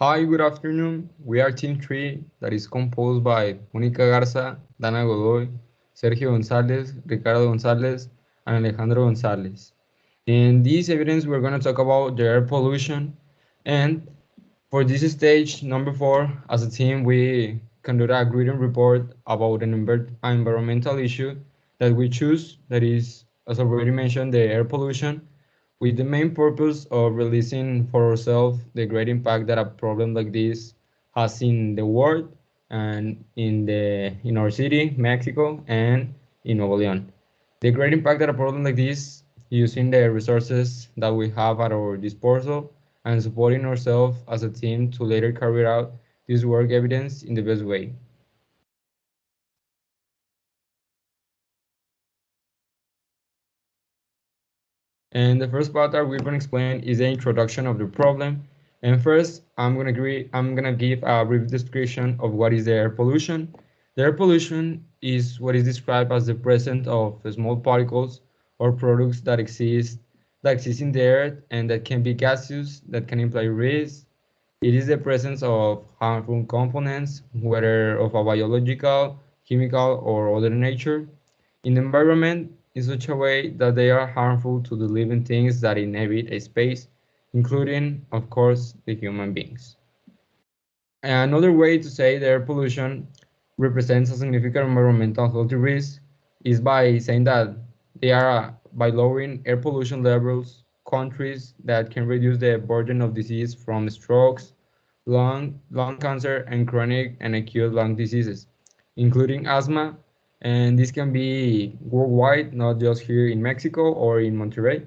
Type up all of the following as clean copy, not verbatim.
Hi, good afternoon. We are Team 3 that is composed by Mónica Garza, Dana Godoy, Sergio González, Ricardo González, and Alejandro González. In this evidence, we're going to talk about the air pollution. And for this stage, number 4, as a team, we conduct a written report about an environmental issue that we choose, that is, as already mentioned, the air pollution with the main purpose of releasing for ourselves the great impact that a problem like this has in the world and in our city, Mexico, and in Nuevo León. The great impact that a problem like this, using the resources that we have at our disposal and supporting ourselves as a team to later carry out this work evidence in the best way. And the first part that we're going to explain is the introduction of the problem. And first, I'm gonna give a brief description of what is the air pollution. The air pollution is what is described as the presence of small particles or products that exist in the air and that can be gaseous, that can imply risk. It is the presence of harmful components, whether of a biological, chemical, or other nature, in the environment in such a way that they are harmful to the living things that inhabit a space, including, of course, the human beings. Another way to say the air pollution represents a significant environmental health risk is by saying that they are by lowering air pollution levels, countries that can reduce the burden of disease from strokes, lung cancer, and chronic and acute lung diseases, including asthma. And this can be worldwide, not just here in Mexico or in Monterrey.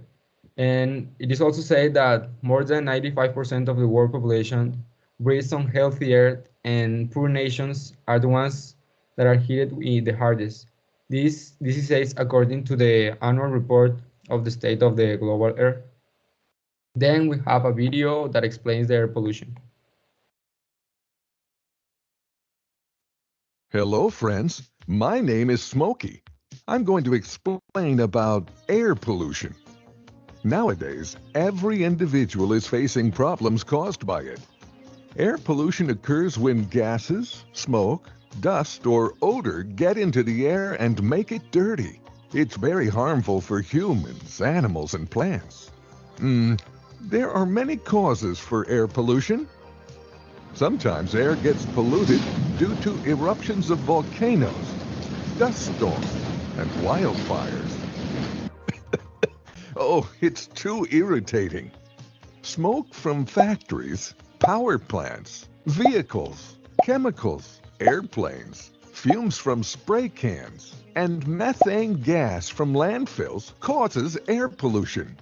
And it is also said that more than 95% of the world population breathes unhealthy air, and poor nations are the ones that are hit the hardest. This is said according to the annual report of the state of the global air. Then we have a video that explains the air pollution. Hello, friends. My name is Smokey. I'm going to explain about air pollution. Nowadays, every individual is facing problems caused by it. Air pollution occurs when gases, smoke, dust, or odor get into the air and make it dirty. It's very harmful for humans, animals, and plants. There are many causes for air pollution. Sometimes air gets polluted due to eruptions of volcanoes, dust storms, and wildfires. Oh, it's too irritating. Smoke from factories, power plants, vehicles, chemicals, airplanes, fumes from spray cans, and methane gas from landfills causes air pollution.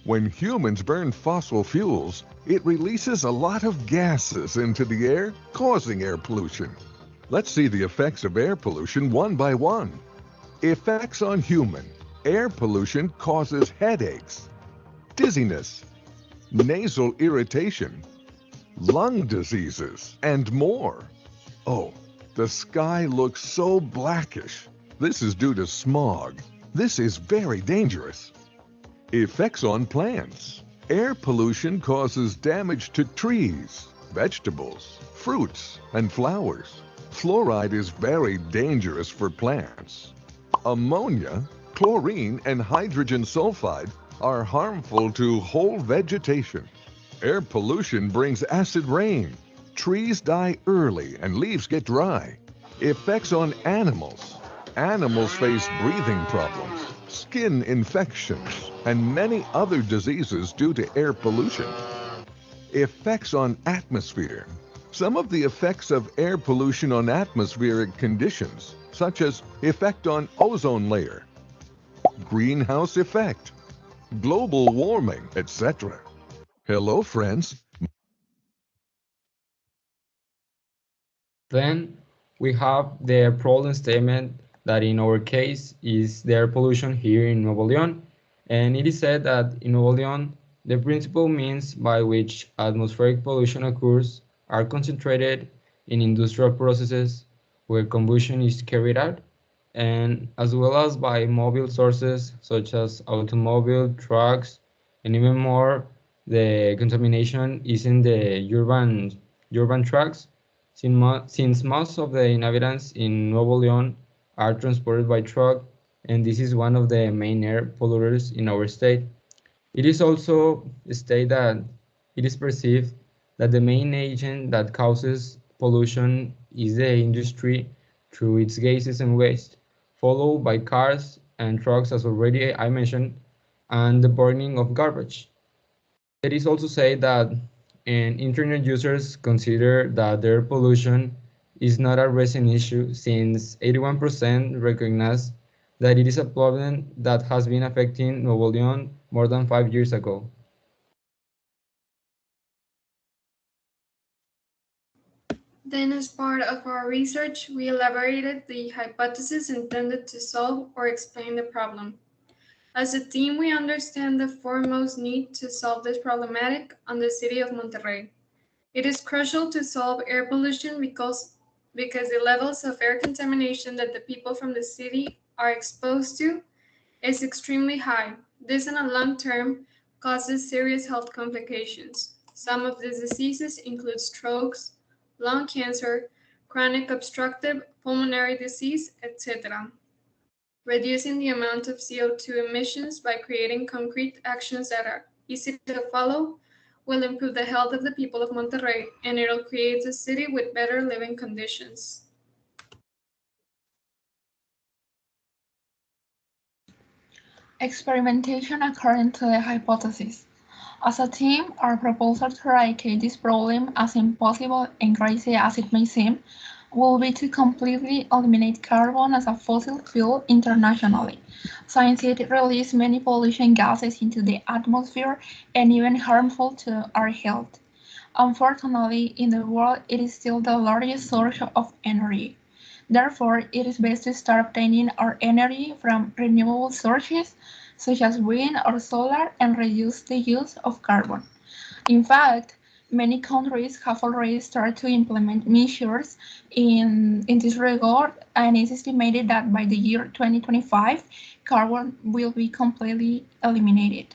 When humans burn fossil fuels, it releases a lot of gases into the air, causing air pollution. Let's see the effects of air pollution one by one. Effects on human. Air pollution causes headaches, dizziness, nasal irritation, lung diseases, and more. Oh, the sky looks so blackish. This is due to smog. This is very dangerous. Effects on plants. Air pollution causes damage to trees, vegetables, fruits, and flowers. Fluoride is very dangerous for plants. Ammonia, chlorine, and hydrogen sulfide are harmful to whole vegetation. Air pollution brings acid rain. Trees die early and leaves get dry. Effects on animals. Animals face breathing problems, skin infections, and many other diseases due to air pollution. Effects on atmosphere. Some of the effects of air pollution on atmospheric conditions, such as effect on ozone layer, greenhouse effect, global warming, etc. Hello, friends. Then we have the problem statement that in our case is the air pollution here in Nuevo León. And it is said that in Nuevo León, the principal means by which atmospheric pollution occurs are concentrated in industrial processes where combustion is carried out, and as well as by mobile sources such as automobile, trucks, and even more, the contamination is in the urban urban trucks, since most of the inhabitants in Nuevo León are transported by truck, and this is one of the main air polluters in our state. It is also stated that it is perceived that the main agent that causes pollution is the industry through its gases and waste, followed by cars and trucks, as already I mentioned, and the burning of garbage. It is also said that internet users consider that their pollution is not a recent issue, since 81% recognize that it is a problem that has been affecting Nuevo León more than 5 years ago. Then, as part of our research, we elaborated the hypothesis intended to solve or explain the problem. As a team, we understand the foremost need to solve this problematic on the city of Monterrey. It is crucial to solve air pollution because the levels of air contamination that the people from the city are exposed to is extremely high. This, in a long term, causes serious health complications. Some of these diseases include strokes, lung cancer, chronic obstructive pulmonary disease, etc. Reducing the amount of CO2 emissions by creating concrete actions that are easy to follow will improve the health of the people of Monterrey, and it'll create a city with better living conditions. Experimentation according to the hypothesis. As a team, our proposal to eradicate this problem, as impossible and crazy as it may seem, will be to completely eliminate carbon as a fossil fuel internationally, since it releases many pollution gases into the atmosphere and even harmful to our health. Unfortunately, in the world, it is still the largest source of energy. Therefore, it is best to start obtaining our energy from renewable sources such as wind or solar and reduce the use of carbon. In fact, many countries have already started to implement measures in this regard, and it's estimated that by the year 2025, carbon will be completely eliminated.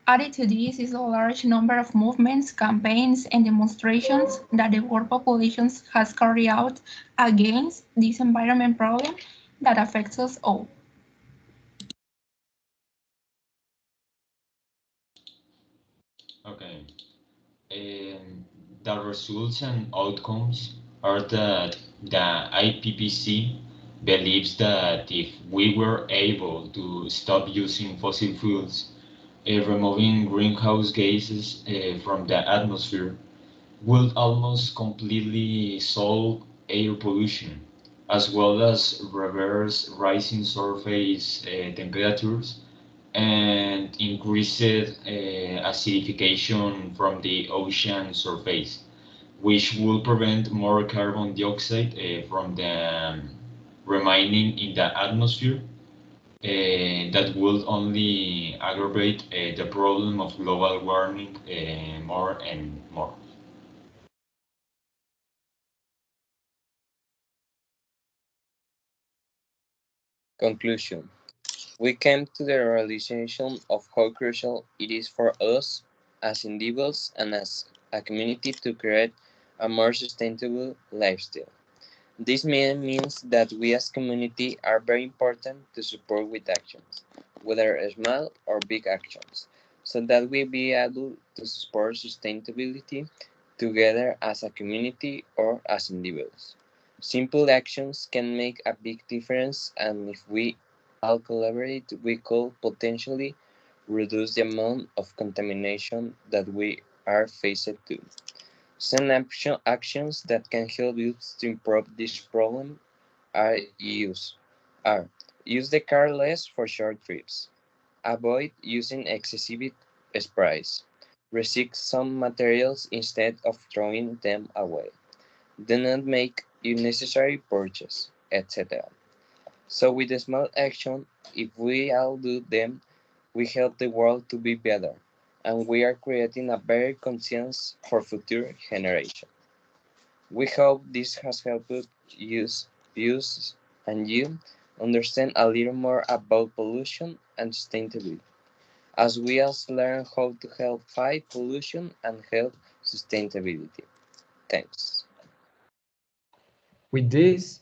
Added to this is a large number of movements, campaigns, and demonstrations that the world population has carried out against this environment problem that affects us all. Okay. The results and outcomes are that the IPPC believes that if we were able to stop using fossil fuels, removing greenhouse gases from the atmosphere would almost completely solve air pollution, as well as reverse rising surface temperatures and increased acidification from the ocean surface, which will prevent more carbon dioxide from the remaining in the atmosphere. That will only aggravate the problem of global warming more and more. Conclusion. We came to the realization of how crucial it is for us as individuals and as a community to create a more sustainable lifestyle. This means that we as community are very important to support with actions, whether small or big actions, so that we be able to support sustainability together as a community or as individuals. Simple actions can make a big difference, and if we all collaborate, we could potentially reduce the amount of contamination that we are faced to. Some actions that can help us to improve this problem are are use the car less for short trips, avoid using excessive sprays, recycle some materials instead of throwing them away, do not make unnecessary purchases, etc. So with a small action, if we all do them, we help the world to be better, and we are creating a better conscience for future generations. We hope this has helped use and you understand a little more about pollution and sustainability, as we also learn how to help fight pollution and help sustainability. Thanks. With this,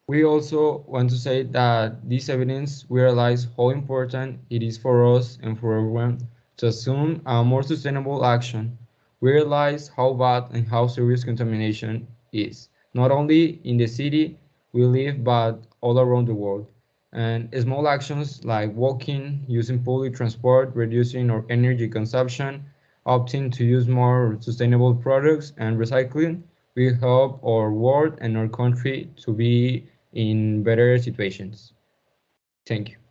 we also want to say that this evidence realize how important it is for us and for everyone to assume a more sustainable action. We realize how bad and how serious contamination is, not only in the city we live, but all around the world. And small actions like walking, using public transport, reducing our energy consumption, opting to use more sustainable products, and recycling will help our world and our country to be in better situations. Thank you.